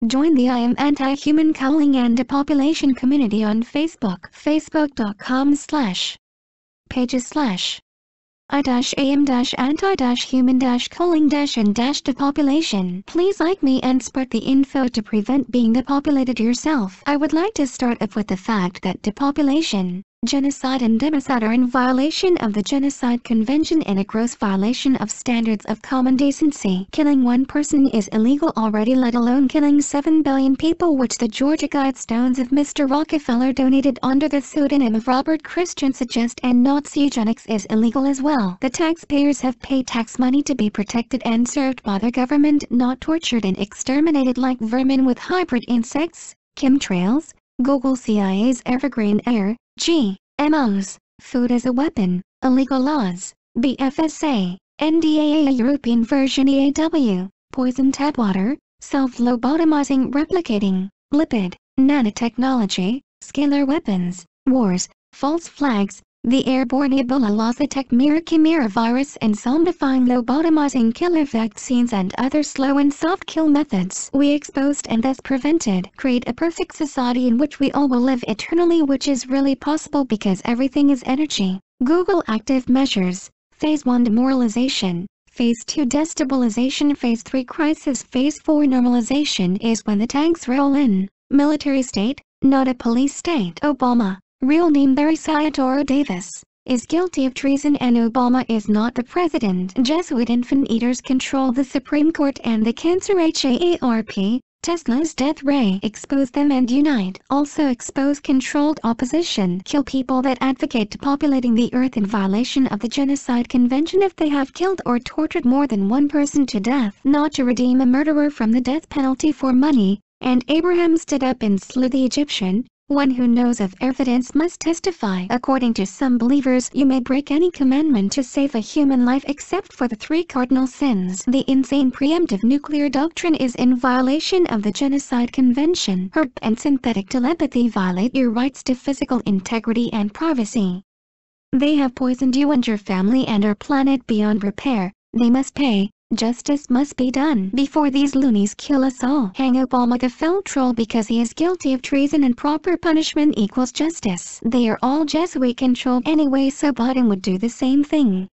Join the I Am Anti-Human Culling and Depopulation community on Facebook. Facebook.com/pages/I-am-anti-human-culling-and-depopulation. Please like me and spread the info to prevent being depopulated yourself. I would like to start off with the fact that depopulation, genocide and democide are in violation of the Genocide Convention and a gross violation of standards of common decency. Killing one person is illegal already, let alone killing 7 billion people, which the Georgia Guidestones of Mr. Rockefeller donated under the pseudonym of Robert Christian suggest, and Nazi eugenics is illegal as well. The taxpayers have paid tax money to be protected and served by the government, not tortured and exterminated like vermin with hybrid insects, chemtrails, Google, CIA's Evergreen Air, GMOs, food as a weapon, illegal laws, BFSA, NDAA, a European version EAW, poison tap water, self-lobotomizing replicating, lipid, nanotechnology, scalar weapons, wars, false flags, the airborne Ebola laws, the Chimera virus and zombifying lobotomizing killer vaccines and other slow and soft kill methods we exposed and thus prevented. Create a perfect society in which we all will live eternally, which is really possible because everything is energy. Google active measures. Phase 1 demoralization. Phase 2 destabilization. Phase 3 crisis. Phase 4 normalization is when the tanks roll in. Military state, not a police state. Obama, real name Barry Soetoro Davis, is guilty of treason and Obama is not the president. Jesuit infant eaters control the Supreme Court and the cancer HAARP. Tesla's death ray. Expose them and unite. Also expose controlled opposition. Kill people that advocate depopulating the earth in violation of the Genocide Convention if they have killed or tortured more than one person to death. Not to redeem a murderer from the death penalty for money. And Abraham stood up and slew the Egyptian. One who knows of evidence must testify. According to some believers, you may break any commandment to save a human life except for the 3 cardinal sins. The insane preemptive nuclear doctrine is in violation of the Genocide Convention. Herp and synthetic telepathy violate your rights to physical integrity and privacy. They have poisoned you and your family and our planet beyond repair. They must pay. Justice must be done before these loonies kill us all. Hang Obama, the fell troll, because he is guilty of treason and proper punishment equals justice. They are all Jesuit controlled anyway, so Biden would do the same thing.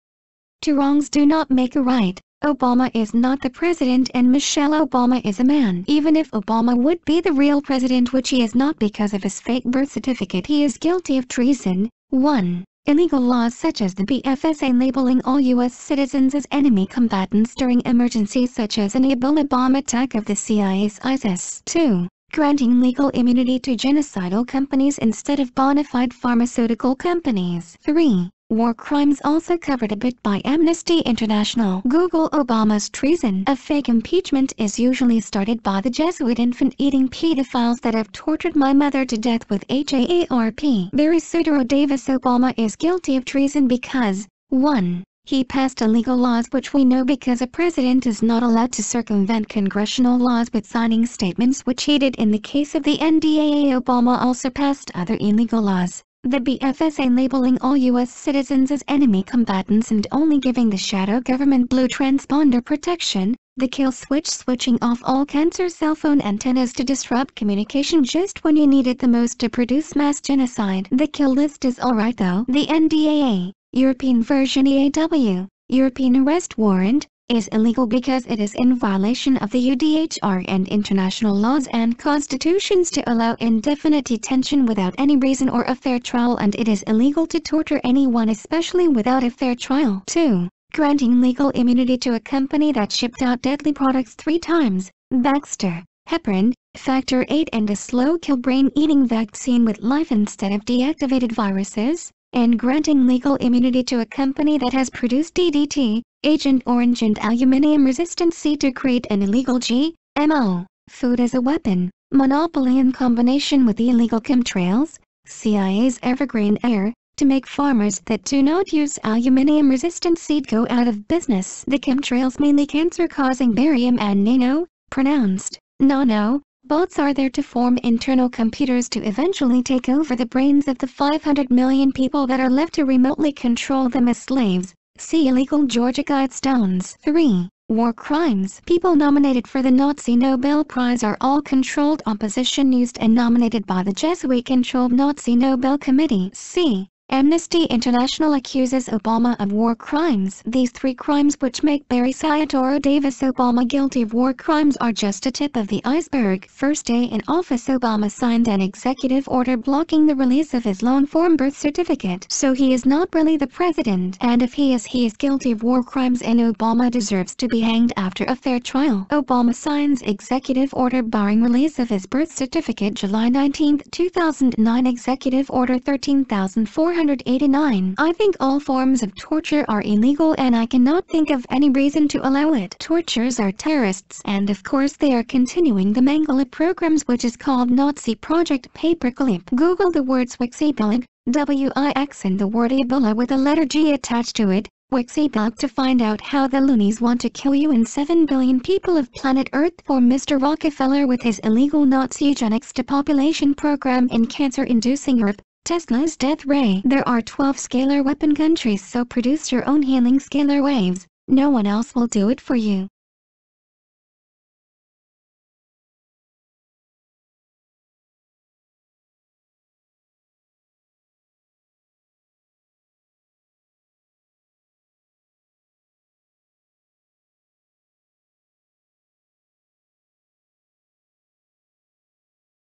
2 wrongs do not make a right. Obama is not the president and Michelle Obama is a man. Even if Obama would be the real president, which he is not because of his fake birth certificate, he is guilty of treason. 1. Illegal laws such as the BFSA labeling all U.S. citizens as enemy combatants during emergencies such as an Ebola bomb attack of the CIA's ISIS. 2. Granting legal immunity to genocidal companies instead of bona fide pharmaceutical companies. 3. War crimes also covered a bit by Amnesty International. Google Obama's treason. A fake impeachment is usually started by the Jesuit infant-eating pedophiles that have tortured my mother to death with HAARP. Barry Soetoro Davis. Obama is guilty of treason because 1. He passed illegal laws, which we know because a president is not allowed to circumvent congressional laws with signing statements, which he did in the case of the NDAA. Obama also passed other illegal laws. The BFSA labeling all U.S. citizens as enemy combatants and only giving the shadow government blue transponder protection, the kill switch switching off all cancer cell phone antennas to disrupt communication just when you need it the most to produce mass genocide. The kill list is alright though. The NDAA, European version EAW, European arrest warrant, is illegal because it is in violation of the UDHR and international laws and constitutions to allow indefinite detention without any reason or a fair trial, and it is illegal to torture anyone, especially without a fair trial. 2. Granting legal immunity to a company that shipped out deadly products 3 times, Baxter, heparin, Factor 8 and a slow-kill brain-eating vaccine with life instead of deactivated viruses, and granting legal immunity to a company that has produced DDT, Agent Orange and aluminium-resistant seed to create an illegal GMO, food as a weapon, monopoly in combination with the illegal chemtrails, CIA's Evergreen Air, to make farmers that do not use aluminium-resistant seed go out of business. The chemtrails, mainly cancer-causing barium and nano, pronounced nano, bots, are there to form internal computers to eventually take over the brains of the 500 million people that are left to remotely control them as slaves. See illegal Georgia Guidestones. 3. War crimes. People nominated for the Nazi Nobel Prize are all controlled opposition used and nominated by the Jesuit-controlled Nazi Nobel Committee. C. Amnesty International accuses Obama of war crimes. These three crimes which make Barry Soetoro Davis Obama guilty of war crimes are just a tip of the iceberg. First day in office, Obama signed an executive order blocking the release of his long-form birth certificate. So he is not really the president, and if he is guilty of war crimes, and Obama deserves to be hanged after a fair trial. Obama signs executive order barring release of his birth certificate July 19, 2009. Executive Order 13,489. I think all forms of torture are illegal and I cannot think of any reason to allow it. Torturers are terrorists, and of course they are continuing the Mengele programs, which is called Nazi Project Paperclip. Google the words Wixibillig, W-I-X, and the word Ebola with a letter G attached to it, Wixibillig, to find out how the loonies want to kill you and 7 billion people of planet Earth for Mr. Rockefeller with his illegal Nazi eugenics depopulation program in cancer-inducing Europe. Tesla's death ray. There are 12 scalar weapon countries, so produce your own healing scalar waves. No one else will do it for you.